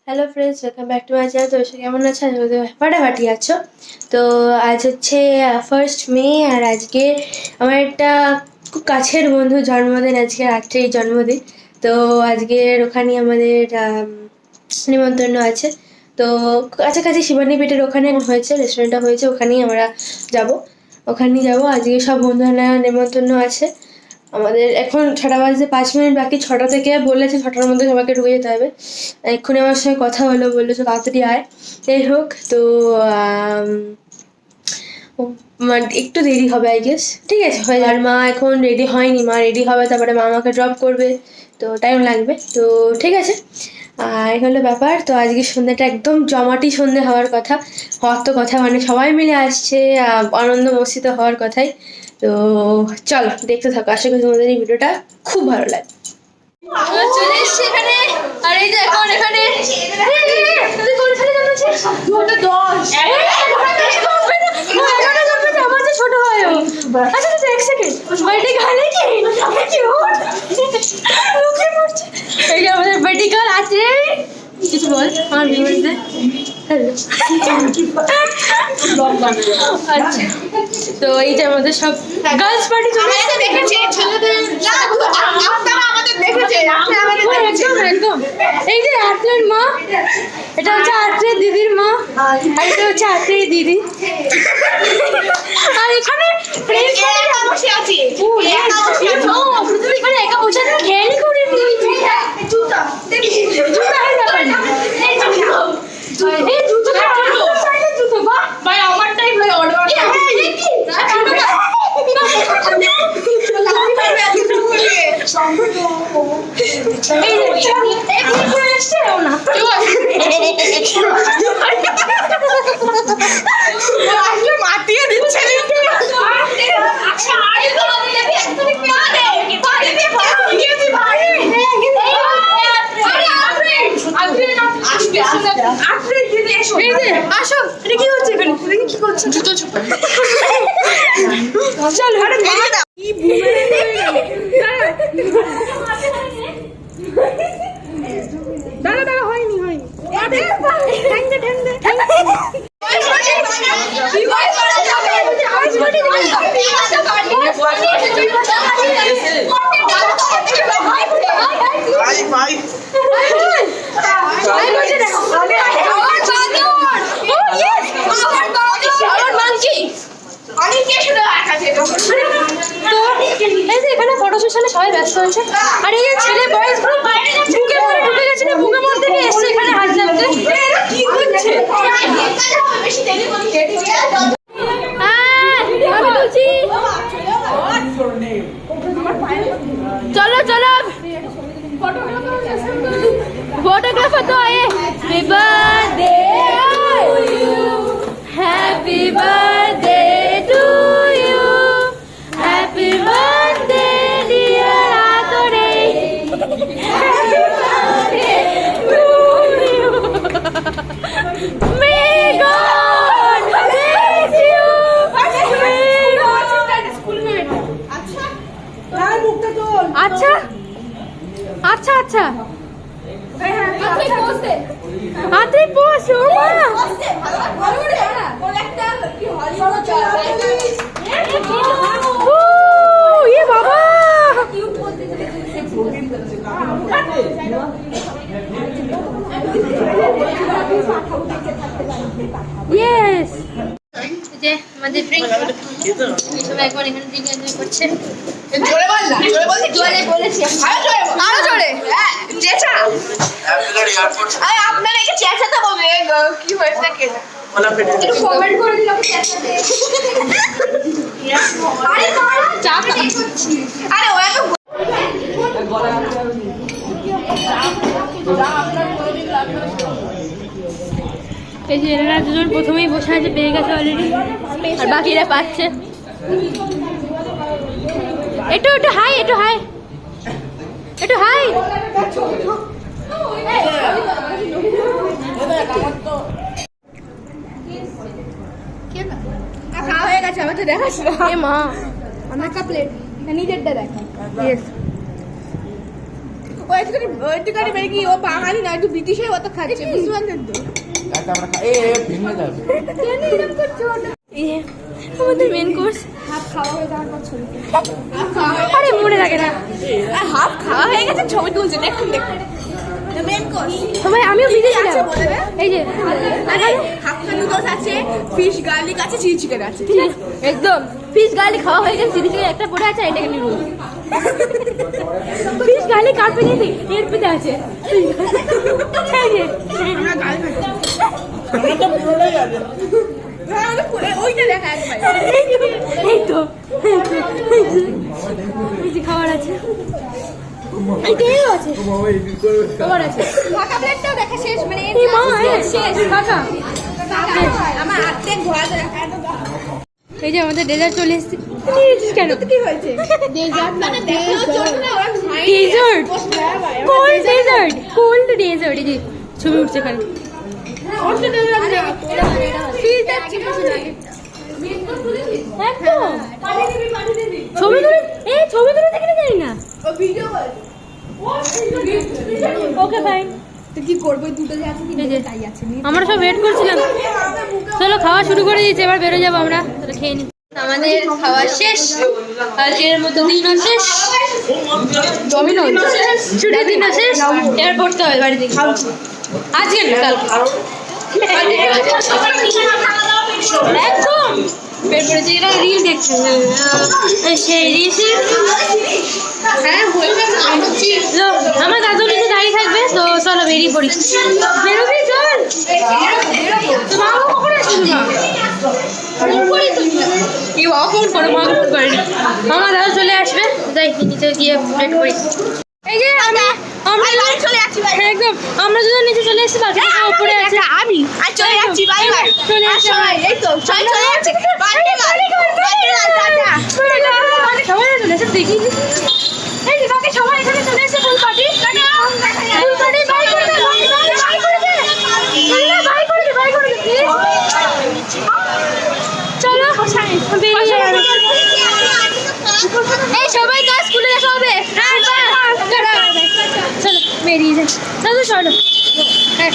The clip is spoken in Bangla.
Hello friends, welcome back to my channel. তো এসে কেমন আছে? ফাটাফাটি আছো? তো আজ হচ্ছে 1 মে, আর আজকে আমার একটা খুব কাছের বন্ধুর জন্মদিন। আজকে রাত্রেই জন্মদিন। তো আজকের ওখানে আমাদের নিমন্ত্রণ আছে। তো কাছাকাছি শিবানী পেটের ওখানে হয়েছে, রেস্টুরেন্টটা হয়েছে, ওখানেই আমরা যাব। ওখানেই যাব। আজকে সব বন্ধুরা নেমন্তন্ন আছে। আমাদের এখন 6টা বাজতে 5 মিনিট বাকি। 6টা থেকে বলেছে 6টার মধ্যে সবাইকে ঢুকে যেতে হবে। এক্ষুনি আমার সঙ্গে কথা হলো, বললো যে তাড়াতাড়ি আয়। যাই হোক, তো মানে একটু দেরি হবে আই গেস। ঠিক আছে, হয়ে যাবে। আর মা এখন রেডি হয়নি, মা রেডি হবে, তারপরে মা আমাকে ড্রপ করবে, তো টাইম লাগবে। তো ঠিক আছে, এই হলো ব্যাপার। তো আজকে সন্ধ্যাটা একদম জমাটি সন্ধ্যে হওয়ার কথা। হওয়ার তো কথা, মানে সবাই মিলে আসছে, আনন্দ মস্তিত হওয়ার কথাই। তো চলো দেখতে থাকো, আশা করি তোমাদের এই ভিডিওটা খুব ভালো লাগে। চলে এসছি এখানে, আর এই যে এখন এখানে আমার যে ছোট হয়। আচ্ছা আচ্ছা, এক সেকেন্ড, বার্থডে গার্ল কি এই যে আমাদের বার্থডে গার্ল আছে। কিছু বল আমার ভিউয়ারদের। হ্যালো। আচ্ছা, তো এই যে আমাদের সব গার্লস পার্টি চলে এসেছে। দেখেছি ছেলেদের, আপনারা আমাদের দেখেছে, আপনারা আমাদের দেখেছে একদম। এই যে আত্রের মা, এটা হচ্ছে আত্রের দিদির মা, আর এটা হচ্ছে আত্রের দিদি। আর এখানে ফ্রেন্ডস একা বসে আছে, একা বসে আছে। ও তুমি এখানে একা বসে আছো, খেয়াল করিনি। জুতা জুতা এই ব্যাপার না, এই জুতো জুতো বাহ ভাই, আমারটাই ভাই অর্ডার। মাতিয়ে দিচ্ছে। আসো, এটা কি হচ্ছে এখানে? কি করছো? জুতো চুপ চল। দাঁড়া দাঁড়া, হয়নি হয়নি। এখানে ফটো সেশনে সবাই ব্যস্ত আছে, আর এই ছেলে বয়স বুকে মরে ঢুকে গেছে না, বুকে মর থেকে এসছে এখানে হাত লাগতে। কি হচ্ছে? চলো চলো, फोटोग्राफर तो आए। Happy birthday to you, happy birthday to you, happy birthday dear आतोरे, happy birthday to you, may god bless you, may god. School में अच्छा यार मुक्ता तो अच्छा अच्छा अच्छा আত্রে পোষ ও মা ও ये বাবা यस। যে আমাদের ড্রিঙ্ক সবাই একবার এখানে ড্রিঙ্ক এনজয় করছে। জোরে বল না, জোরে বলতে জোরে বলেছি, আরো জোরে চেঁচা। আরে আপনারা একে চেঁচাতে বলবে, কি হয়েছে কে একটু কমেন্ট করে দিলে আমি চেঁচাতে। আরে মারা চা করছি। আরে ওরা তো এই যে এরা দুজন প্রথমেই বসে আছে, পেয়ে গেছে অলরেডি, আর বাকিরা পাচ্ছে। একটু একটু হাই, একটু হাই, একটু হাই। খাওয়া হয়ে গেছে, আমার তো দেখাস না। এ মা, আমার কা প্লেট নিজেরটা দেখা। ওইটুকানি মানে কি ও বাঙালি না একটু ব্রিটিশের মতো খাচ্ছে বুঝতে পারলেন তো ভেঙে যাবে। আমাদের মেন কোর্স হাফ খাওয়া হয়ে যাওয়ার পর ছবি আরে মনে থাকে না হাফ খাওয়া হয়ে গেছে ছবি তুলছে দেখুন দেখুন মেন কোর্স সবাই আমিও ভিজেছিলাম আছে বলে দে এই যে আরে হাক্কা নুডলস আছে ফিশ গার্লিক আছে চিলি চিকেন আছে ঠিক আছে একদম ফিশ গার্লিক খাওয়া হয়ে গেছে জিনিস একটা পড়ে আছে এটাকে নিয়ে ফিশ গার্লিক কার পেয়ে দিই এর পেতে আছে এই যে আমরা গাল খাচ্ছি আমরা তো পুরোটাই আছে ওইটা দেখা একবার এই তো এই যে খাবার আছে এইটাও আছে খাবার আছে ফাঁকা প্লেটটাও দেখা শেষ মানে এই মা শেষ কাকা আমার অর্ধেক ঘোরা তো দেখা এই যে আমাদের ডেজার্ট চলে এসেছে কেন কি হয়েছে ডেজার্ট মানে দেখার জন্য না ওরা খায় ডেজার্ট কোল্ড ডেজার্ট এই যে ছবি উঠছে এখানে ওটা ডেজার্ট না ফিল্টার চিকেন একদম ছবি তুলে ছবি তুলে দেখে জানি না ও ভিডিও কর ওকে ফাইন তো কি করবো দুটো যে আছে এই যে তাই আছে আমরা সব ওয়েট করছিলাম চলো খাওয়া শুরু করে দিয়েছি এবার বেরো যাবো আমরা তাহলে খেয়ে নিই আমাদের খাওয়া শেষ আজকের মতো দিনও শেষ ডমিনোজ ছুটির দিনও শেষ এবার পড়তে হবে বাড়ি থেকে আজকে না কালকে একদম বের পড়েছে এরা রিল দেখছে সেই রিল হ্যাঁ হয়ে আমার দাদু নিচে দাঁড়িয়ে থাকবে তো চলো বেরিয়ে পড়ি বেরোবি চল তো মা কখন আসবে কি ফোন করো মা ফোন করেনি আমার দাদু চলে আসবে যাই নিচে গিয়ে ওয়েট করি এই যে আমরা বাড়ি চলে যাচ্ছি ভাই একদম আমরা দুজন নিচে চলে এসেছি বাকি উপরে আছে আমি আর চলে যাচ্ছি বাই বাই চলে আসছি সবাই এই তো সবাই চলে যাচ্ছে বাই সবাই চলে এসে দেখি এই যে বাকি সবাই এখানে চলে এসেছে ফুল পার্টি ফুল পার্টি বাই করে দে বাই করে দে বাই করে দে প্লিজ চলো বেরিয়ে যাবে এই সবাই কাজ স্কুলে দেখা হবে চলো বেরিয়ে যাই দাদু চলো হ্যাঁ